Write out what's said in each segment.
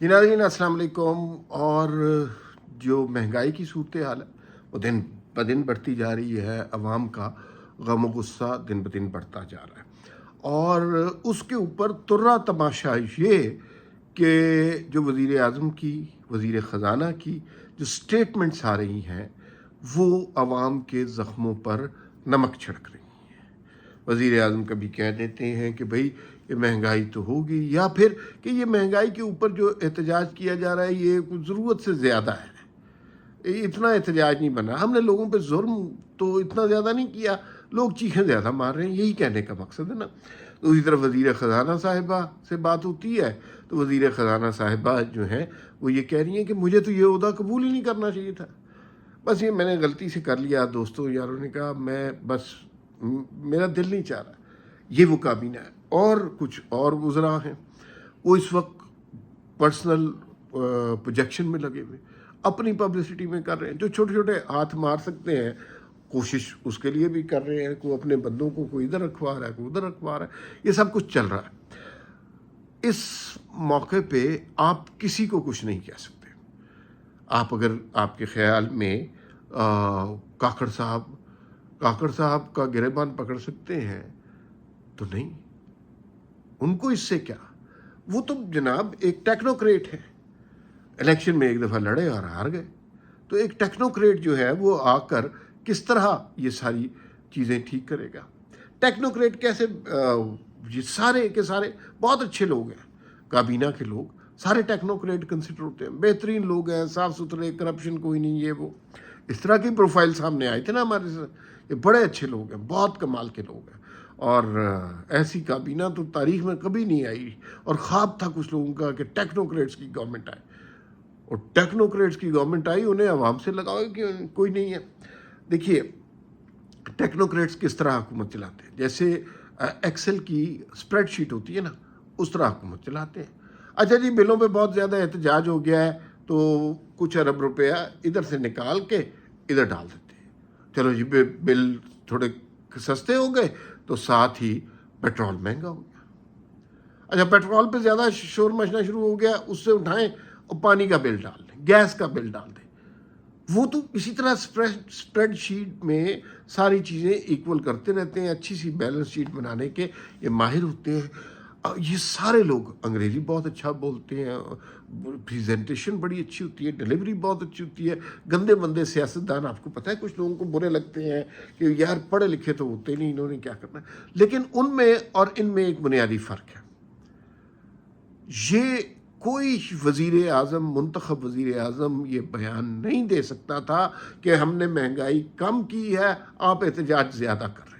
जी नाज़रीन अस्सलाम वालेकुम। और जो महंगाई की सूरत हाल है वो दिन ब दिन बढ़ती जा रही है। अवाम का गम गुस्सा दिन ब दिन बढ़ता जा रहा है और उसके ऊपर तुर्रा तमाशा ये कि जो वज़ीर आज़म की, वज़ीर ख़ज़ाना की जो स्टेटमेंट्स आ रही हैं वो अवाम के ज़ख्मों पर नमक छिड़क रही हैं। वज़ीर आज़म कभी कह देते हैं कि भाई ये महंगाई तो होगी, या फिर कि ये महंगाई के ऊपर जो एहतजाज किया जा रहा है ये ज़रूरत से ज़्यादा है, इतना एहतजाज नहीं बना, हमने लोगों पे जुल्म तो इतना ज़्यादा नहीं किया, लोग चीखें ज़्यादा मार रहे हैं, यही कहने का मकसद है ना। दूसरी तरफ वज़ीर ख़ज़ाना साहिबा से बात होती है तो वज़ीर ख़ज़ाना साहिबा जो हैं वो ये कह रही हैं कि मुझे तो ये ओहदा कबूल ही नहीं करना चाहिए था, बस ये मैंने गलती से कर लिया। दोस्तों यारों ने कहा मैं बस मेरा दिल नहीं चाह रहा। ये वो काबीना है। और कुछ और वज़रा हैं वो इस वक्त पर्सनल प्रोजेक्शन में लगे हुए, अपनी पब्लिसिटी में कर रहे हैं, जो छोटे छोटे हाथ मार सकते हैं कोशिश उसके लिए भी कर रहे हैं। कोई अपने बंदों को कोई इधर रखवा रहा है, कोई उधर रखवा रहा है, ये सब कुछ चल रहा है। इस मौके पे आप किसी को कुछ नहीं कह सकते। आप अगर आपके ख्याल में काकड़ साहब का गिरेबान पकड़ सकते हैं तो नहीं, उनको इससे क्या, वो तो जनाब एक टेक्नोक्रेट है, इलेक्शन में एक दफ़ा लड़े और हार गए। तो एक टेक्नोक्रेट जो है वो आकर किस तरह ये सारी चीज़ें ठीक करेगा। टेक्नोक्रेट कैसे, ये सारे के सारे बहुत अच्छे लोग हैं, काबीना के लोग सारे टेक्नोक्रेट कंसिडर होते हैं, बेहतरीन लोग हैं, साफ़ सुथरे, करप्शन कोई नहीं, ये वो इस तरह की प्रोफाइल सामने आए थे ना हमारे से। ये बड़े अच्छे लोग हैं, बहुत कमाल के लोग हैं, और ऐसी काबीना तो तारीख में कभी नहीं आई। और ख्वाब था कुछ लोगों का कि टेक्नोक्रेट्स की गवर्नमेंट आए, और टेक्नोक्रेट्स की गवर्नमेंट आई, उन्हें आवाम से लगाओ कि कोई नहीं है। देखिए टेक्नोक्रेट्स किस तरह हुकूमत चलाते हैं, जैसे एक्सेल की स्प्रेडशीट होती है ना, उस तरह हुकूमत चलाते हैं। अच्छा जी, बिलों पे बहुत ज़्यादा एहतजाज हो गया है तो कुछ अरब रुपया इधर से निकाल के इधर डाल देते हैं, चलो जी बिल थोड़े सस्ते हो गए तो साथ ही पेट्रोल महंगा हो गया। अच्छा, पेट्रोल पे ज़्यादा शोर मचना शुरू हो गया, उससे उठाएं और पानी का बिल डाल दें, गैस का बिल डाल दें। वो तो इसी तरह स्प्रेडशीट में सारी चीज़ें इक्वल करते रहते हैं, अच्छी सी बैलेंस शीट बनाने के ये माहिर होते हैं। ये सारे लोग अंग्रेज़ी बहुत अच्छा बोलते हैं, प्रेजेंटेशन बड़ी अच्छी होती है, डिलीवरी बहुत अच्छी होती है। गंदे मंदे सियासतदान, आपको पता है कुछ लोगों को बुरे लगते हैं कि यार पढ़े लिखे तो होते नहीं, इन्होंने क्या करना है, लेकिन उनमें और इनमें एक बुनियादी फ़र्क है। ये कोई वज़ीर आज़म, मुंतखब वज़ीर आज़म ये बयान नहीं दे सकता था कि हमने महंगाई कम की है, आप एहतजाज ज़्यादा कर रहे हैं।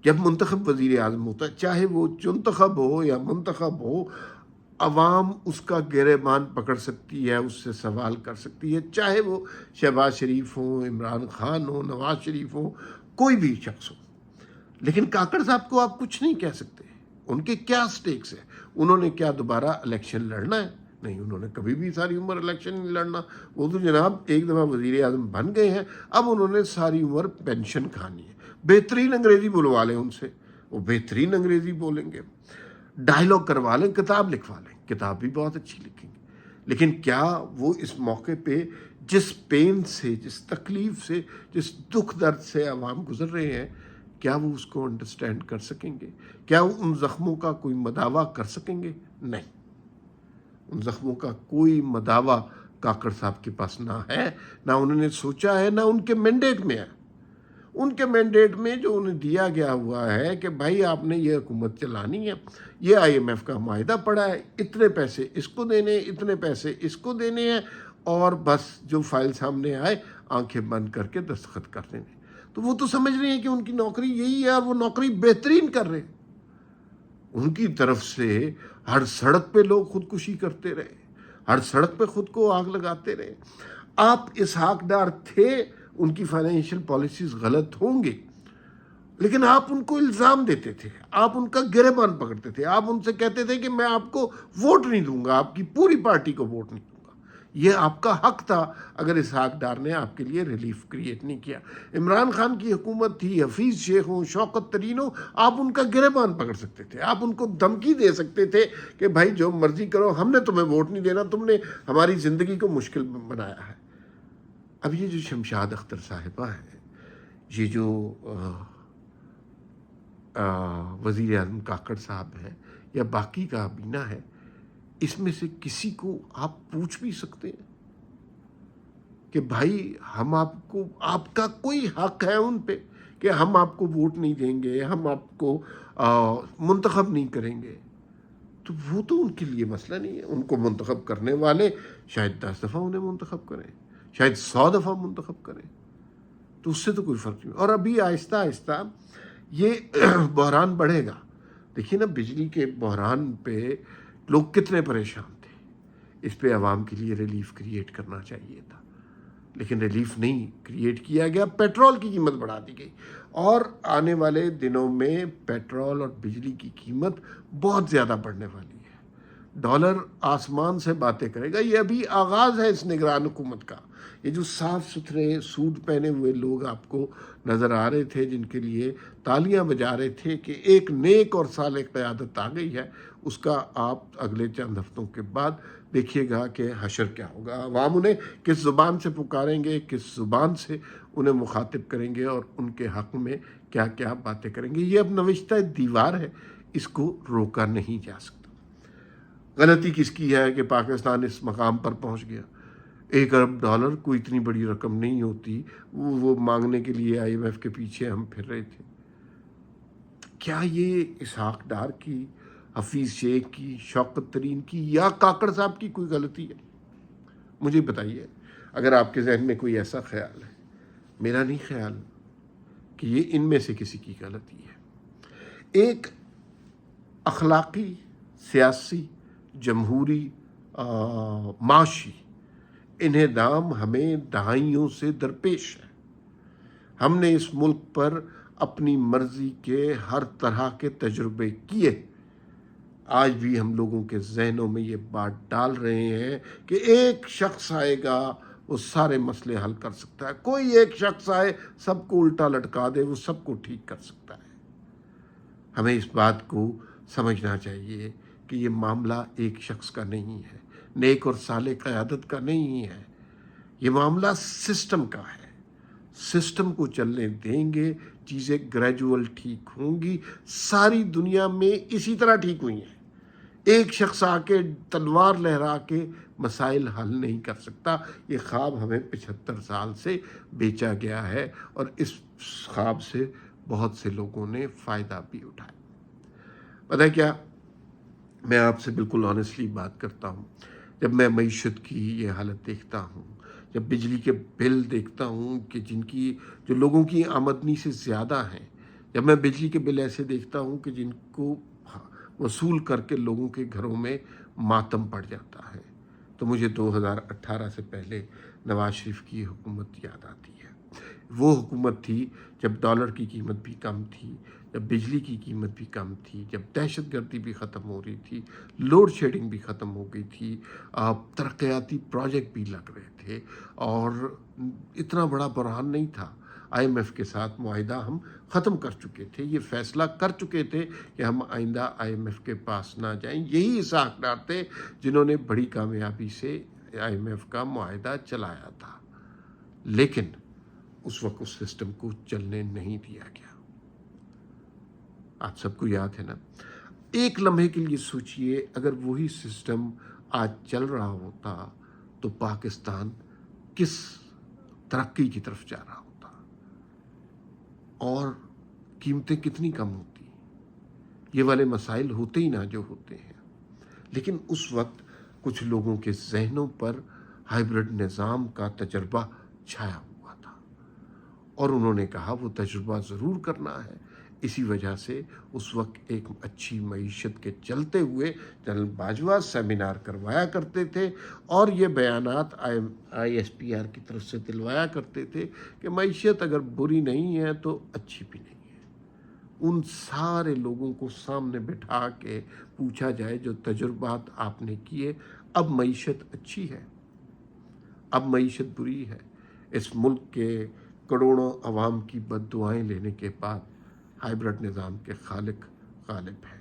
जब मुंतखब वज़ीर आज़म होता है, चाहे वो चुनतखब हो या मुंतखब हो, अवाम उसका गिरेबान पकड़ सकती है, उससे सवाल कर सकती है, चाहे वो शहबाज शरीफ हो, इमरान खान हो, नवाज शरीफ हो, कोई भी शख्स हो। लेकिन काकड़ साहब को आप कुछ नहीं कह सकते। उनके क्या स्टेक्स है, उन्होंने क्या दोबारा इलेक्शन लड़ना है? नहीं, उन्होंने कभी भी सारी उम्र इलेक्शन नहीं लड़ना। वो तो जनाब एक दफ़ा वज़ीर आज़म बन गए हैं, अब उन्होंने सारी उम्र पेंशन खानी है। बेहतरीन अंग्रेज़ी बुलवा लें उनसे, वो बेहतरीन अंग्रेज़ी बोलेंगे, डायलॉग करवा लें, किताब लिखवा लें, किताब भी बहुत अच्छी लिखेंगे। लेकिन क्या वो इस मौके पे जिस पेन से, जिस तकलीफ़ से, जिस दुख दर्द से आवाम गुजर रहे हैं, क्या वो उसको अंडरस्टैंड कर सकेंगे? क्या वो उन ज़ख्मों का कोई मदावा कर सकेंगे? नहीं, उन ज़ख्मों का कोई मदावा काकड़ साहब के पास ना है, ना उन्होंने सोचा है, ना उनके मैंडेट में है। उनके मैंडेट में जो उन्हें दिया गया हुआ है कि भाई आपने ये हुकूमत चलानी है, ये IMF का माहिदा पड़ा है, इतने पैसे इसको देने, इतने पैसे इसको देने हैं, और बस जो फाइल सामने आए आंखें बंद करके दस्तखत कर देने। तो वो तो समझ रहे हैं कि उनकी नौकरी यही है, और वो नौकरी बेहतरीन कर रहे हैं। उनकी तरफ से हर सड़क पे लोग खुदकुशी करते रहे, हर सड़क पे खुद को आग लगाते रहे। आप इसहाक डार थे, उनकी फाइनेंशियल पॉलिसीज गलत होंगी, लेकिन आप उनको इल्ज़ाम देते थे, आप उनका गिरेबान पकड़ते थे, आप उनसे कहते थे कि मैं आपको वोट नहीं दूंगा, आपकी पूरी पार्टी को वोट नहीं दूंगा। یہ آپ کا حق تھا اگر اسحاق ڈار نے آپ کے لیے ریلیف کریٹ نہیں کیا۔ عمران خان کی حکومت تھی، حفیظ شیخ ہوں، شوکت ترین ہوں، آپ ان کا گریبان پکڑ سکتے تھے، آپ ان کو دھمکی دے سکتے تھے کہ بھائی جو مرضی کرو، ہم نے تمہیں ووٹ نہیں دینا، تم نے ہماری زندگی کو مشکل بنایا ہے۔ اب یہ جو شمشاد اختر صاحبہ ہے، یہ جو وزیر اعظم کاکڑ صاحب ہیں، یا باقی کابینہ ہے، اس میں سے کسی کو آپ پوچھ بھی سکتے ہیں کہ بھائی ہم آپ کا کوئی حق ہے ان پہ کہ ہم آپ کو ووٹ نہیں دیں گے، ہم آپ کو منتخب نہیں کریں گے؟ تو وہ تو ان کے لیے مسئلہ نہیں ہے، ان کو منتخب کرنے والے شاید 10 دفعہ انہیں منتخب کریں، شاید 100 دفعہ منتخب کریں، تو اس سے تو کوئی فرق نہیں۔ اور ابھی آہستہ آہستہ یہ بحران بڑھے گا۔ دیکھیے نا، بجلی کے بحران پہ لوگ کتنے پریشان تھے، اس پہ عوام کے لیے ریلیف کریٹ کرنا چاہیے تھا، لیکن ریلیف نہیں کریٹ کیا گیا، پیٹرول کی قیمت بڑھا دی گئی، اور آنے والے دنوں میں پیٹرول اور بجلی کی قیمت بہت زیادہ بڑھنے والی ہے۔ ڈالر آسمان سے باتیں کرے گا۔ یہ ابھی آغاز ہے اس نگران حکومت کا۔ یہ جو صاف ستھرے سوٹ پہنے ہوئے لوگ آپ کو نظر آ رہے تھے، جن کے لیے تالیاں بجا رہے تھے کہ ایک نیک اور صالح قیادت آ گئی ہے، اس کا آپ اگلے چند ہفتوں کے بعد دیکھیے گا کہ حشر کیا ہوگا۔ عوام انہیں کس زبان سے پکاریں گے، کس زبان سے انہیں مخاطب کریں گے، اور ان کے حق میں کیا کیا باتیں کریں گے۔ یہ اب نوشتہ دیوار ہے، اس کو روکا نہیں جا سکتا۔ غلطی کس کی ہے کہ پاکستان اس مقام پر پہنچ گیا؟ $1 ارب کوئی اتنی بڑی رقم نہیں ہوتی، وہ مانگنے کے لیے IMF کے پیچھے ہم پھر رہے تھے۔ کیا یہ اسحاق ڈار کی، حفیظ شیخ کی، شوکت ترین کی، یا کاکڑ صاحب کی کوئی غلطی ہے؟ مجھے بتائیے اگر آپ کے ذہن میں کوئی ایسا خیال ہے۔ میرا نہیں خیال کہ یہ ان میں سے کسی کی غلطی ہے۔ ایک اخلاقی، سیاسی، جمہوری، معاشی انہدام ہمیں دہائیوں سے درپیش ہے۔ ہم نے اس ملک پر اپنی مرضی کے ہر طرح کے تجربے کیے۔ آج بھی ہم لوگوں کے ذہنوں میں یہ بات ڈال رہے ہیں کہ ایک شخص آئے گا، وہ سارے مسئلے حل کر سکتا ہے۔ کوئی ایک شخص آئے، سب کو الٹا لٹکا دے، وہ سب کو ٹھیک کر سکتا ہے۔ ہمیں اس بات کو سمجھنا چاہیے کہ یہ معاملہ ایک شخص کا نہیں ہے، نیک اور صالح قیادت کا نہیں ہے، یہ معاملہ سسٹم کا ہے۔ سسٹم کو چلنے دیں گے، چیزیں گریجول ٹھیک ہوں گی۔ ساری دنیا میں اسی طرح ٹھیک ہوئی ہیں۔ ایک شخص آ کے تلوار لہرا کے مسائل حل نہیں کر سکتا۔ یہ خواب ہمیں 75 سال سے بیچا گیا ہے، اور اس خواب سے بہت سے لوگوں نے فائدہ بھی اٹھایا۔ پتہ ہے کیا، میں آپ سے بالکل آنیسٹلی بات کرتا ہوں، جب میں معیشت کی یہ حالت دیکھتا ہوں، جب بجلی کے بل دیکھتا ہوں کہ جو لوگوں کی آمدنی سے زیادہ ہیں، جب میں بجلی کے بل ایسے دیکھتا ہوں کہ جن کو وصول کر کے لوگوں کے گھروں میں ماتم پڑ جاتا ہے، تو مجھے 2018 سے پہلے نواز شریف کی حکومت یاد آتی ہے۔ وہ حکومت تھی جب ڈالر کی قیمت بھی کم تھی، جب بجلی کی قیمت بھی کم تھی، جب دہشت گردی بھی ختم ہو رہی تھی، لوڈ شیڈنگ بھی ختم ہو گئی تھی، ترقیاتی پروجیکٹ بھی لگ رہے تھے، اور اتنا بڑا بحران نہیں تھا۔ IMF کے ساتھ معاہدہ ہم ختم کر چکے تھے، یہ فیصلہ کر چکے تھے کہ ہم آئندہ IMF کے پاس نہ جائیں۔ یہی اسحاق ڈار تھے جنہوں نے بڑی کامیابی سے IMF کا معاہدہ چلایا تھا، لیکن اس وقت اس سسٹم کو چلنے نہیں دیا گیا۔ آپ سب کو یاد ہے نا؟ ایک لمحے کے لیے سوچئے، اگر وہی سسٹم آج چل رہا ہوتا تو پاکستان کس ترقی کی طرف جا رہا ہوتا، اور قیمتیں کتنی کم ہوتی، یہ والے مسائل ہوتے ہی نہ جو ہوتے ہیں۔ لیکن اس وقت کچھ لوگوں کے ذہنوں پر ہائیبرڈ نظام کا تجربہ چھایا ہوا تھا، اور انہوں نے کہا وہ تجربہ ضرور کرنا ہے۔ اسی وجہ سے اس وقت ایک اچھی معیشت کے چلتے ہوئے جنرل باجوہ سیمینار کروایا کرتے تھے، اور یہ بیانات ISPR کی طرف سے دلوایا کرتے تھے کہ معیشت اگر بری نہیں ہے تو اچھی بھی نہیں ہے۔ ان سارے لوگوں کو سامنے بٹھا کے پوچھا جائے جو تجربات آپ نے کیے، اب معیشت اچھی ہے؟ اب معیشت بری ہے، اس ملک کے کروڑوں عوام کی بد دعائیں لینے کے بعد ہائیبرڈ نظام کے خالق غالب ہے۔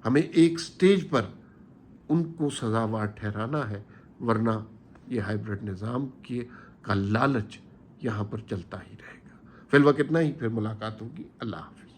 ہمیں ایک سٹیج پر ان کو سزاوار ٹھہرانا ہے، ورنہ یہ ہائیبرڈ نظام کا لالچ یہاں پر چلتا ہی رہے گا۔ فی الوقت اتنا ہی، پھر ملاقات ہوگی۔ اللہ حافظ۔